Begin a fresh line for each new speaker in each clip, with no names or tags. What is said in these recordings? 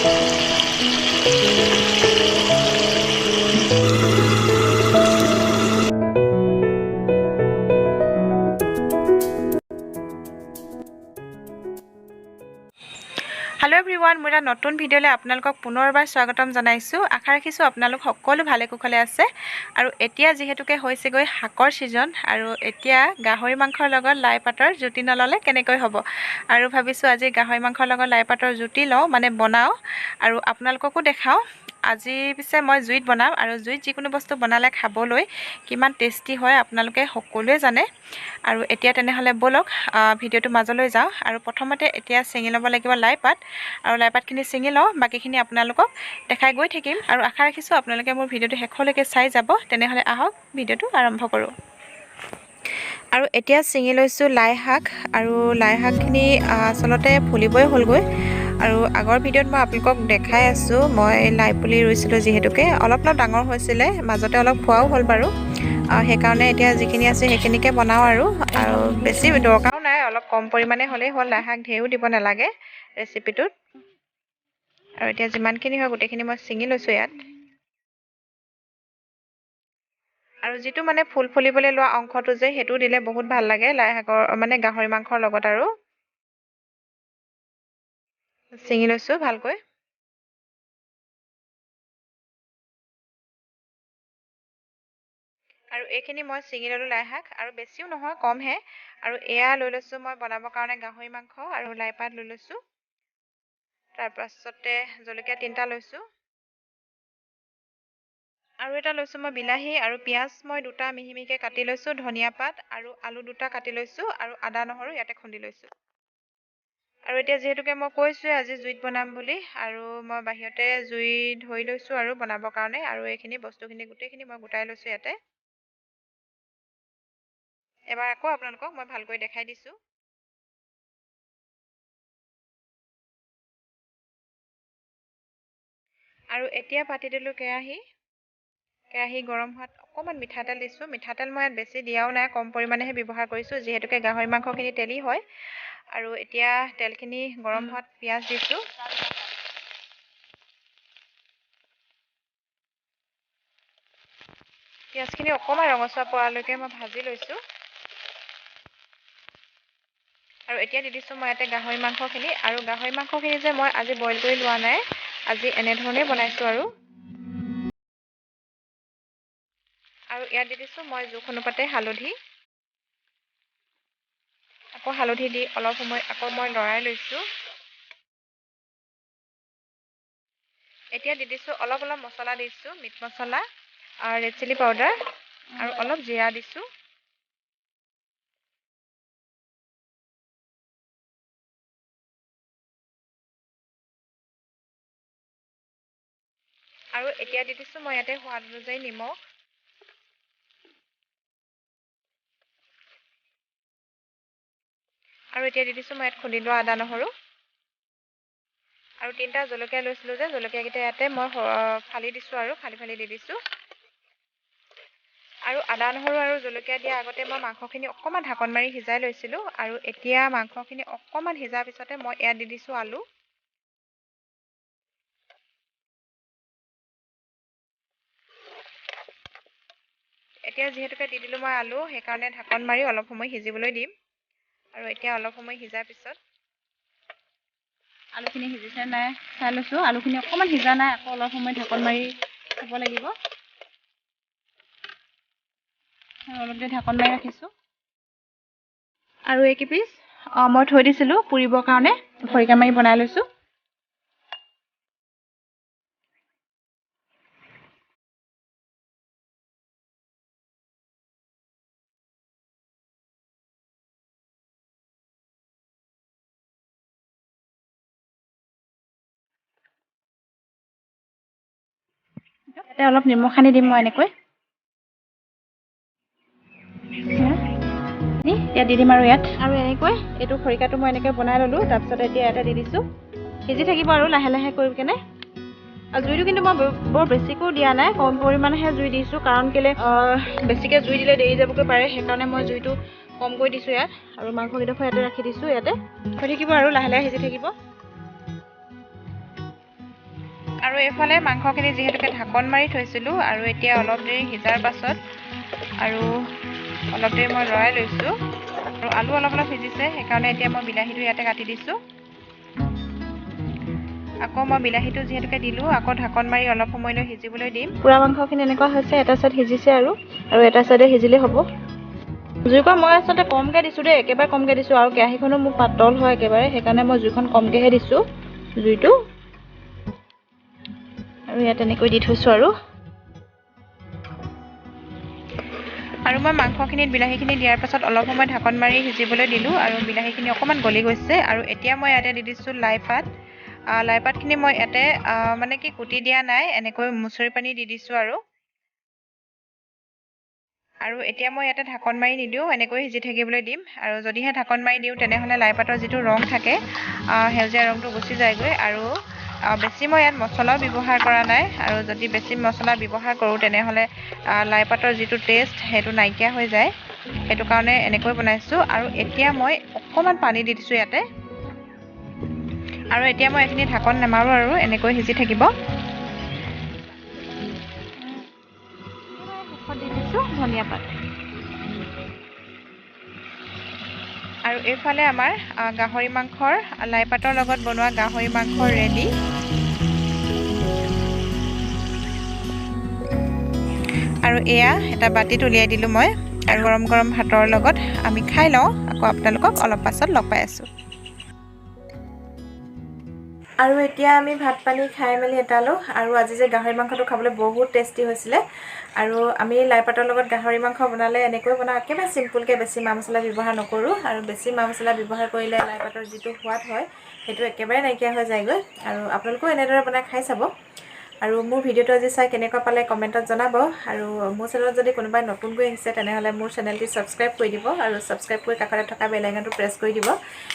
hello everyone मोर नतुन भिडिओले आपनालोকক पुनरबार स्वागतम जनाइछु आशा राखिछु आपनालोक सकलो भाले कुशले आछे आरु एतिया जेहेतुके होइसे गय हाकर सीजन आरु एतिया गाहरी मांसर लगत लाई पातर जुटी नलले केनेকৈ हबो आरु भाबिछु আজি गाहरी मांसर लगत लाई पातर जुटी लও माने बनाओ आरु आपनालोकको देखाओ আজি পিছে মই জুইত বনাম আৰু জুইত যিকোনো বস্তু বনালে খাবলৈ কিমান টেস্টি হয় আপোনালোকে সকলোৱে জানে আৰু এতিয়া তেনেহলে বলক ভিডিওটো মাজলৈ যাও আৰু প্ৰথমতে এতিয়া চিঙি লব লাগিব লাই পাত আৰু লাই পাতখিনি চিঙি লও বাকিখিনি আপোনালোকক দেখাই গৈ থাকিম আৰু আশা ৰাখিছো আপোনালোকে মোৰ ভিডিওটো শেষলৈকে চাই যাব তেনেহলে আহক ভিডিওটো আৰম্ভ কৰো আৰু এতিয়া চিঙি লৈছো লাই শাক আৰু লাই শাকখিনি আসলতে ফুলিবই হলগৈ আৰু আগৰ ভিডিওত মই আপোনালোকক দেখাই আছো মই লাই পুলি ৰুইছিলো যেহেতুকে অলপ ডাঙৰ হৈছিলে মাজতে অলপ খোৱাও হল বাৰু হে কাৰণে এতিয়া যিখিনি আছে হেখিনিকে বনাও আৰু বেছি দৰকাৰ নাই অলপ কম পৰিমাণে হলেই হল লাই শাক ঢেউ দিব নালাগে ৰেচিপিটোত আৰু এতিয়া যিমানখিনি হয় গোটেইখিনি মই চিঙি লৈছো ইয়াত আৰু যেটো মানে ফুল ফুলিবলৈ লোৱা অংশটো যে হেতু দিলে বহুত ভাল লাগে লাই শাকৰ মানে গাহৰি মাংসৰ লগত আৰু চিঙি লৈছো ভালকৈ আৰু এইখিনি মই চিঙি ললো লাই শাক আৰু বেছিও নহয় কম হে আৰু এয়া লৈ লৈছো মই বনাবৰ কাৰণে গাহৰি মাংস আৰু লাই পাত লৈ লৈছো তাৰ পাছতে জলকীয়া তিনটা লৈছো আৰু এটা লৈছো মই বিলাহী আৰু পিয়াজ মই দুটা মিহিমিকে কাটি লৈছো ধনিয়া পাত আৰু আলু দুটা কাটি লৈছো আৰু আদা নহৰু ইয়াতে খুন্দি লৈছো আৰু এতিয়া যেহেতুকে মই কৈছো আজি জুইত বনাম বুলি আৰু মই বাহিৰতে জুই ধৰি লৈছো আৰু বনাবৰ কাৰণে আৰু এইখিনি বস্তুখিনি গোটেইখিনি মই গোটাই লৈছো ইয়াতে এবাৰ আকৌ আপোনালোকক মই ভালকৈ দেখাই দিছো আৰু এতিয়া পাতি দিলো কেৰাহী গৰম হোৱাত অকমান মিঠাতেল দিছো মিঠাতেল মই ইয়াত বেছি দিয়াও নাই কম পৰিমাণেহে ব্যৱহাৰ কৰিছো যেহেতুকে গাহৰি মাংসখিনি তেলি হয় আৰু এতিয়া তেলখিনি গৰম হোৱাত পিয়াজ দিছো পিয়াজখিনি অকমান ৰঙচুৱা পোৱালৈকে মই ভাজি লৈছো আৰু এতিয়া দি দিছো মই ইয়াতে গাহৰি মাংসখিনি আৰু গাহৰি মাংসখিনি যে মই আজি বইল কৰি লোৱা নাই আজি এনে ধৰণে বনাইছো আৰু ইয়াত দি দিছো মই জোখ অনুপাতে হালধি আকৌ হালধি দি অলপ সময় আকৌ মই লৰাই লৈছো এতিয়া দি দিছো অলপ মছলা দিছো মিট মছলা ৰেড চিলি পাউডাৰ আৰু অলপ জিৰা দিছো আৰু এতিয়া দি দিছো মই ইয়াতে সোৱাদ অনুযায়ী নিমখ আৰু এতিয়া দি দিছো মই ইয়াত খুন্দি লোৱা আদা নহৰু আৰু তিনটা জলকীয়া লৈছিলো যে জলকীয়া কেইটা ইয়াতে মই ফালি দিছো আৰু ফালি দি দিছো আৰু আদা নহৰু আৰু জলকীয়া দিয়া আগতে মই মাংসখিনি অকমান ঢাকন মাৰি সিজাই লৈছিলো আৰু এতিয়া মাংসখিনি অকমান সিজাৰ পিছতে মই ইয়াত দি দিছো আলু এতিয়া যেহেতুকে দি দিলো মই আলু হে কাৰণে ঢাকন মাৰি অলপ সময় সিজিবলৈ দিম আৰু এতিয়া অলপ সময় সিজাৰ পিছত আলুখিনি সিজিছে নাই চাই লৈছো আলুখিনি অকমান সিজা নাই আকৌ অলপ সময় ঢাকন মাৰি থব লাগিব অলপ দেৰি ঢাকন মাৰি ৰাখিছো আৰু এই পিছ মই থৈ দিছিলো পুৰিবৰ কাৰণে খৰিকা মাৰি বনাই লৈছো ইয়াতে অলপ নিমখ সানি দিম মই এনেকৈ ইয়াত দি দিম আৰু ইয়াত আৰু এনেকৈ এইটো খৰিকাটো মই এনেকৈ বনাই ললো তাৰপিছত এতিয়া ইয়াতে দি দিছো সিজি থাকিব আৰু লাহে লাহে কৰি কেনে আৰু জুইটো কিন্তু মই বৰ বেছিকৈ দিয়া নাই কম পৰিমাণেহে জুই দিছো কাৰণ কেলে বেছিকৈ জুই দিলে দেৰি যাবকৈ পাৰে সেইকাৰণে মই জুইটো কমকৈ দিছো ইয়াত আৰু মাংসকেইডোখৰ ইয়াতে ৰাখি দিছো ইয়াতে হৈ থাকিব আৰু লাহে লাহে সিজি থাকিব আৰু এইফালে মাংসখিনি যিহেতুকে ঢাকন মাৰি থৈছিলোঁ আৰু এতিয়া অলপ দেৰি সিজাৰ পাছত আৰু অলপ দেৰি মই লৰাই লৈছোঁ আৰু আলু অলপ সিজিছে সেইকাৰণে এতিয়া মই বিলাহীটো ইয়াতে কাটি দিছোঁ আকৌ মই বিলাহীটো যিহেতুকে দিলোঁ আকৌ ঢাকন মাৰি অলপ সময়লৈ সিজিবলৈ দিম পুৰা মাংসখিনি এনেকুৱা হৈছে এটা চাইড সিজিছে আৰু এটা চাইডে সিজিলে হ'ব জুইকুৰা মই আচলতে কমকৈ দিছোঁ দেই একেবাৰে কমকৈ দিছোঁ আৰু কেৰাহীখনো মোৰ পাতল হয় একেবাৰে সেইকাৰণে মই জুইখন কমকৈহে দিছোঁ জুইটো আৰু ইয়াত এনেকৈ দি থৈছোঁ আৰু মই মাংসখিনিত বিলাহীখিনি দিয়াৰ পাছত অলপ সময় ঢাকন মাৰি সিজিবলৈ দিলোঁ আৰু বিলাহীখিনি অকণমান গলি গৈছে আৰু এতিয়া মই ইয়াতে দি দিছোঁ লাইপাতখিনি মই ইয়াতে মানে কি কুটি দিয়া নাই এনেকৈ মুচৰি পানী দি দিছোঁ আৰু এতিয়া মই ইয়াতে ঢাকন মাৰি নিদিওঁ এনেকৈ সিজি থাকিবলৈ দিম আৰু যদিহে ঢাকন মাৰি দিওঁ তেনেহ'লে লাইপাতৰ যিটো ৰং থাকে সেউজীয়া ৰংটো গুচি যায়গৈ আৰু বেছি মই ইয়াত মছলাও ব্যৱহাৰ কৰা নাই আৰু যদি বেছি মছলা ব্যৱহাৰ কৰোঁ তেনেহ'লে লাইপাতৰ যিটো টেষ্ট সেইটো নাইকিয়া হৈ যায় সেইটো কাৰণে এনেকৈ বনাইছোঁ আৰু এতিয়া মই অকণমান পানী দি দিছোঁ ইয়াতে আৰু এতিয়া মই এইখিনি ঢাকন নামাৰোঁ আৰু এনেকৈ সিজি থাকিব দি দিছোঁ ধনিয়া পাত আৰু এইফালে আমাৰ গাহৰি মাংসৰ লাইপাতৰ লগত বনোৱা গাহৰি মাংস ৰেডি আৰু এয়া এটা বাতিত উলিয়াই দিলোঁ মই আৰু গৰম গৰম ভাতৰ লগত আমি খাই লওঁ আকৌ আপোনালোকক অলপ পাছত লগ পাই আছোঁ আৰু এতিয়া আমি ভাত পানী খাই মেলি এটালোঁ আৰু আজি যে গাহৰি মাংসটো খাবলৈ বহুত টেষ্টি হৈছিলে আৰু আমি লাইপাতৰ লগত গাহৰি মাংস বনালে এনেকৈ বনাওঁ একেবাৰে চিম্পুলকৈ বেছি মা মছলা ব্যৱহাৰ নকৰোঁ আৰু বেছি মা মছলা ব্যৱহাৰ কৰিলে লাইপাতৰ যিটো সোৱাদ হয় সেইটো একেবাৰে নাইকিয়া হৈ যায়গৈ আৰু আপোনালোকেও এনেদৰে বনাই খাই চাব আৰু মোৰ ভিডিঅ'টো আজি চাই কেনেকুৱা পালে কমেণ্টত জনাব আৰু মোৰ চেনেলত যদি কোনোবাই নতুনকৈ আহিছে তেনেহ'লে মোৰ চেনেলটি ছাবস্ক্ৰাইব কৰি দিব আৰু ছাবস্ক্ৰাইব কৰি কাষতে থকা বেল আইকনটো প্ৰেছ কৰি দিব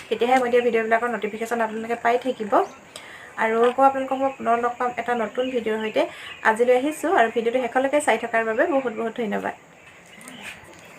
তেতিয়াহে মই দিয়া ভিডিঅ'বিলাকৰ ন'টিফিকেশ্যন আপোনালোকে পাই থাকিব আৰু আকৌ আপোনালোকক মই পুনৰ লগ পাম এটা নতুন ভিডিঅ'ৰ সৈতে আজিলৈ আহিছোঁ আৰু ভিডিঅ'টো শেষলৈকে চাই থকাৰ বাবে বহুত বহুত ধন্যবাদ